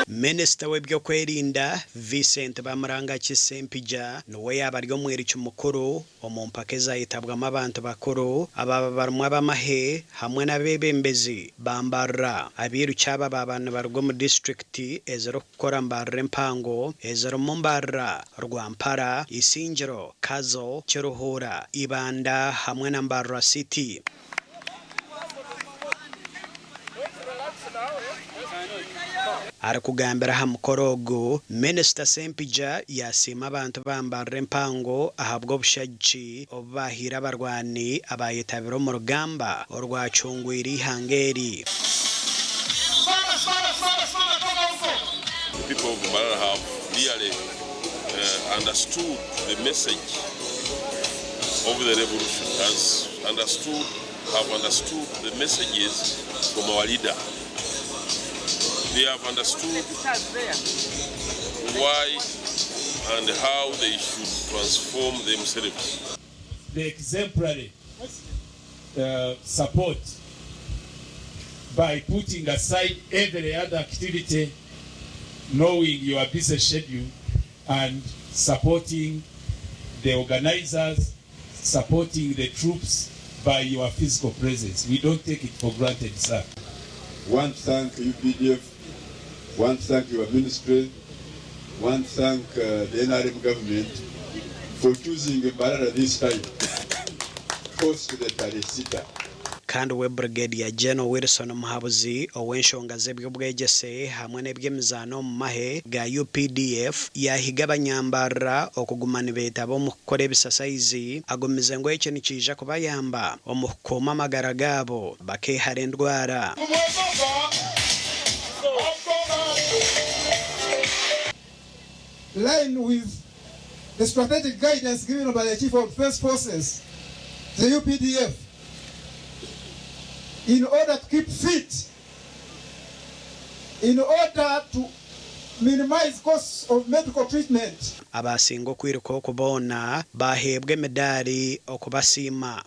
Minisita w'ebyo kwerinda Vincent Bamuranga Kisempija nowe yabaryo mweri cy'umukuru omumpake zayitabwamo abantu bakuru aba barumwe abamahe hamwe n'abebembezi bambarra abiru cyaba babantu barwo mu district ezero gukora mbarre mpango ezero mu Mbarara Rwampara Isingiro Kazo Kiruhura Ibanda hamwe na Mbarara City. Arakugambira hamukorogo Minister Sempija yasima abantu bambarre mpango ahabwo bushaji obahira barwani abayitabiro mu rugamba orwacungwiri hangeri. People of Mbarara have really understood the message of the revolution, have understood the messages from our leader. They have understood why and how they should transform themselves. The exemplary support by putting aside every other activity, knowing your busy schedule, and supporting the organizers, supporting the troops by your physical presence. We don't take it for granted, sir. One thank UPDF, one thank your ministry, one thank the NRM government for choosing Mbarara this time, close to the Tarehe Sita. Kandi we Brigadier General Wilson Muhabuzi owenshonga z'ebyobwegese hamwe n'ebyemizano mu mahe ga UPDF yahiga abanyambarra okugumana betabo mu kukora ebisasayizi agomize ngo ekyo nikija kubayamba omukoma amagara gabo bakehara endwara. Line with the strategic guidance given by the Chief of Defense Forces, the UPDF, in order to keep fit, in order to minimize costs of medical treatment. Abasingo Okwiruka okubona bahebwe medali okubasima.